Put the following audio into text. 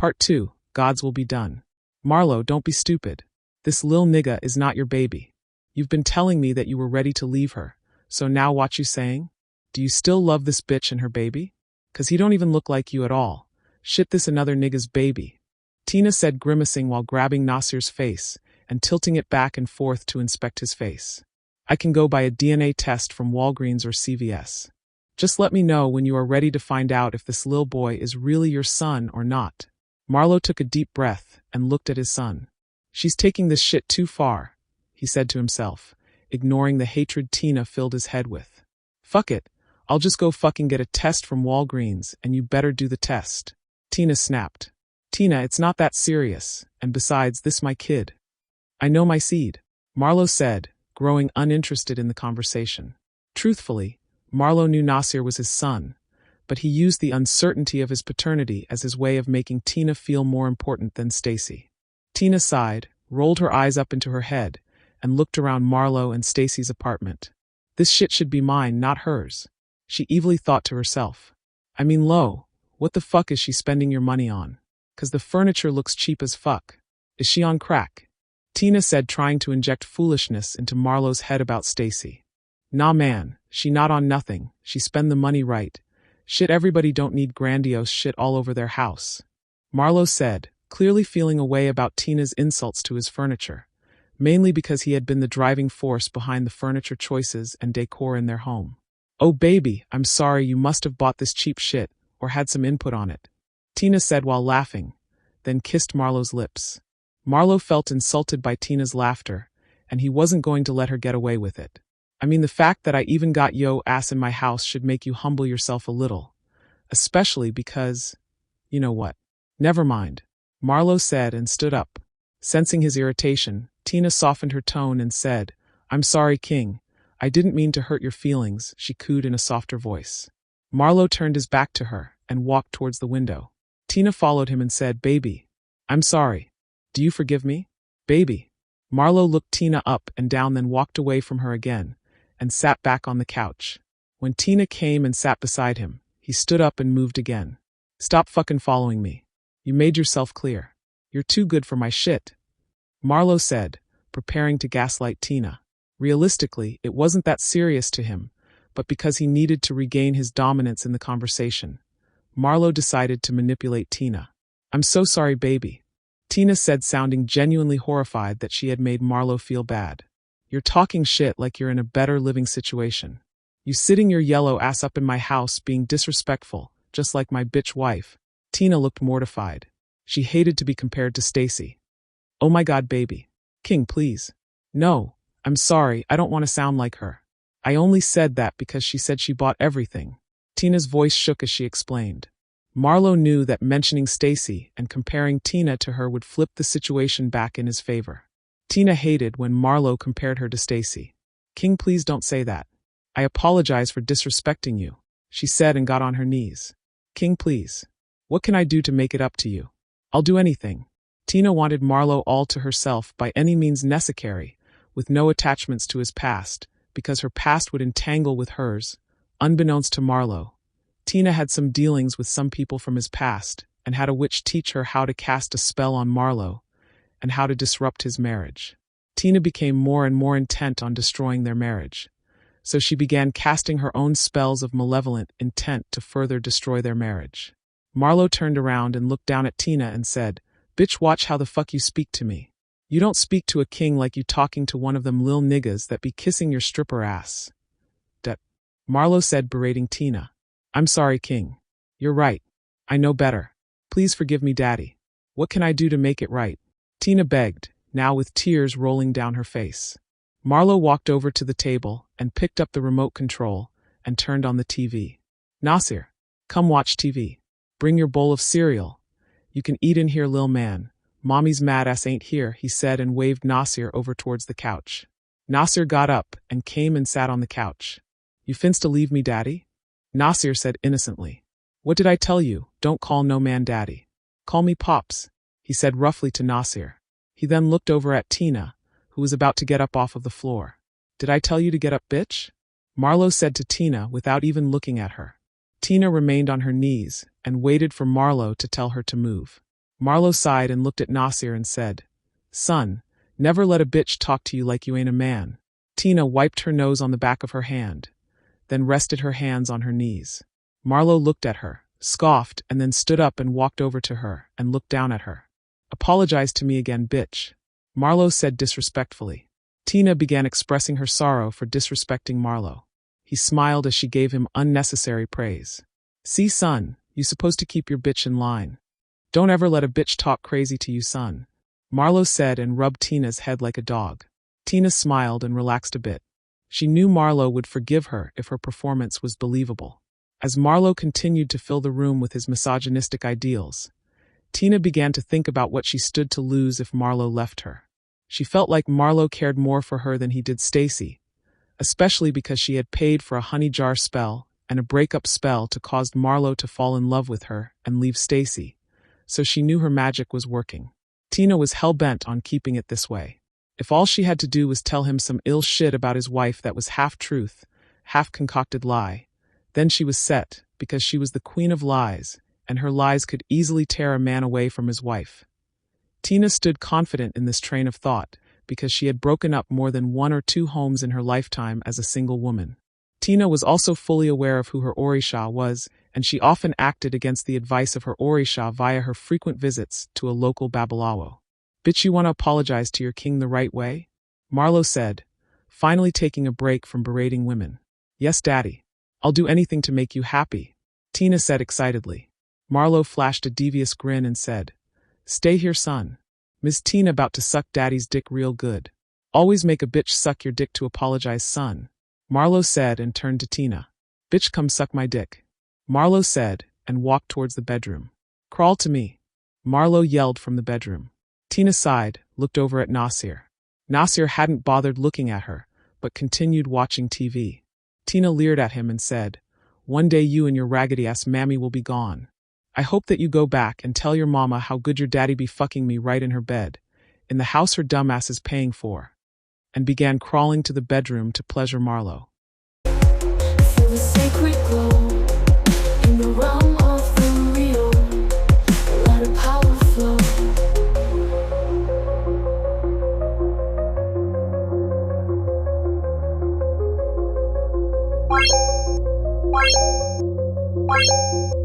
Part 2, Gods will be done. Marlo, don't be stupid. This lil nigga is not your baby. You've been telling me that you were ready to leave her, so now what you saying? Do you still love this bitch and her baby? 'Cause he don't even look like you at all. Shit, this another nigga's baby. Tina said, grimacing while grabbing Nasir's face and tilting it back and forth to inspect his face. I can go by a DNA test from Walgreens or CVS. Just let me know when you are ready to find out if this lil boy is really your son or not. Marlo took a deep breath and looked at his son. She's taking this shit too far, he said to himself, ignoring the hatred Tina filled his head with. Fuck it, I'll just go fucking get a test from Walgreens and you better do the test. Tina snapped. Tina, it's not that serious, and besides, this my kid. I know my seed, Marlo said, growing uninterested in the conversation. Truthfully, Marlo knew Nasir was his son, but he used the uncertainty of his paternity as his way of making Tina feel more important than Stacy. Tina sighed, rolled her eyes up into her head, and looked around Marlo and Stacy's apartment. This shit should be mine, not hers, she evilly thought to herself. I mean, Lo, what the fuck is she spending your money on? 'Cause the furniture looks cheap as fuck. Is she on crack? Tina said, trying to inject foolishness into Marlo's head about Stacy. Nah man, she not on nothing, she spend the money right. Shit, everybody don't need grandiose shit all over their house. Marlo said, clearly feeling a way about Tina's insults to his furniture, mainly because he had been the driving force behind the furniture choices and decor in their home. Oh baby, I'm sorry, you must have bought this cheap shit, or had some input on it, Tina said while laughing, then kissed Marlo's lips. Marlo felt insulted by Tina's laughter, and he wasn't going to let her get away with it. I mean, the fact that I even got yo ass in my house should make you humble yourself a little. Especially because, you know what? Never mind, Marlo said and stood up. Sensing his irritation, Tina softened her tone and said, I'm sorry, King. I didn't mean to hurt your feelings, she cooed in a softer voice. Marlo turned his back to her and walked towards the window. Tina followed him and said, Baby, I'm sorry. Do you forgive me? Baby. Marlo looked Tina up and down, then walked away from her again and sat back on the couch. When Tina came and sat beside him, he stood up and moved again. Stop fucking following me. You made yourself clear. You're too good for my shit, Marlo said, preparing to gaslight Tina. Realistically, it wasn't that serious to him, but because he needed to regain his dominance in the conversation, Marlo decided to manipulate Tina. I'm so sorry, baby, Tina said, sounding genuinely horrified that she had made Marlo feel bad. You're talking shit like you're in a better living situation. You sitting your yellow ass up in my house being disrespectful, just like my bitch wife. Tina looked mortified. She hated to be compared to Stacy. Oh my god, baby. King, please. No, I'm sorry, I don't want to sound like her. I only said that because she said she bought everything. Tina's voice shook as she explained. Marlo knew that mentioning Stacy and comparing Tina to her would flip the situation back in his favor. Tina hated when Marlo compared her to Stacy. King, please don't say that. I apologize for disrespecting you, she said and got on her knees. King, please. What can I do to make it up to you? I'll do anything. Tina wanted Marlo all to herself by any means necessary, with no attachments to his past, because her past would entangle with hers. Unbeknownst to Marlo, Tina had some dealings with some people from his past and had a witch teach her how to cast a spell on Marlo and how to disrupt his marriage. Tina became more and more intent on destroying their marriage, so she began casting her own spells of malevolent intent to further destroy their marriage. Marlo turned around and looked down at Tina and said, Bitch, watch how the fuck you speak to me. You don't speak to a king like you talking to one of them lil niggas that be kissing your stripper ass. Marlo said, berating Tina. I'm sorry, King. You're right. I know better. Please forgive me, Daddy. What can I do to make it right? Tina begged, now with tears rolling down her face. Marlo walked over to the table and picked up the remote control and turned on the TV. Nasir, come watch TV. Bring your bowl of cereal. You can eat in here, lil man. Mommy's mad ass ain't here, he said and waved Nasir over towards the couch. Nasir got up and came and sat on the couch. You finsta leave me, Daddy? Nasir said innocently. What did I tell you? Don't call no man Daddy. Call me Pops, he said roughly to Nasir. He then looked over at Tina, who was about to get up off of the floor. Did I tell you to get up, bitch? Marlo said to Tina without even looking at her. Tina remained on her knees and waited for Marlo to tell her to move. Marlo sighed and looked at Nasir and said, "Son, never let a bitch talk to you like you ain't a man." Tina wiped her nose on the back of her hand, then rested her hands on her knees. Marlo looked at her, scoffed, and then stood up and walked over to her and looked down at her. "Apologize to me again, bitch," Marlo said disrespectfully. Tina began expressing her sorrow for disrespecting Marlo. He smiled as she gave him unnecessary praise. "See, son, you supposed to keep your bitch in line. Don't ever let a bitch talk crazy to you, son," Marlo said and rubbed Tina's head like a dog. Tina smiled and relaxed a bit. She knew Marlo would forgive her if her performance was believable. As Marlo continued to fill the room with his misogynistic ideals, Tina began to think about what she stood to lose if Marlo left her. She felt like Marlo cared more for her than he did Stacy, especially because she had paid for a honey jar spell and a breakup spell to cause Marlo to fall in love with her and leave Stacy, so she knew her magic was working. Tina was hell-bent on keeping it this way. If all she had to do was tell him some ill shit about his wife that was half truth, half concocted lie, then she was set, because she was the queen of lies, and her lies could easily tear a man away from his wife. Tina stood confident in this train of thought, because she had broken up more than 1 or 2 homes in her lifetime as a single woman. Tina was also fully aware of who her Orisha was, and she often acted against the advice of her Orisha via her frequent visits to a local Babalawo. "Bitch, you want to apologize to your king the right way?" Marlo said, finally taking a break from berating women. "Yes, Daddy. I'll do anything to make you happy," Tina said excitedly. Marlo flashed a devious grin and said, "Stay here, son. Miss Tina about to suck Daddy's dick real good. Always make a bitch suck your dick to apologize, son," Marlo said and turned to Tina. "Bitch, come suck my dick," Marlo said and walked towards the bedroom. "Crawl to me," Marlo yelled from the bedroom. Tina sighed, looked over at Nasir. Nasir hadn't bothered looking at her, but continued watching TV. Tina leered at him and said, "One day you and your raggedy-ass mammy will be gone. I hope that you go back and tell your mama how good your daddy be fucking me right in her bed, in the house her dumbass is paying for," and began crawling to the bedroom to pleasure Marlo. Feel the sacred glow in the realm of the real. Let a power flow. Bye.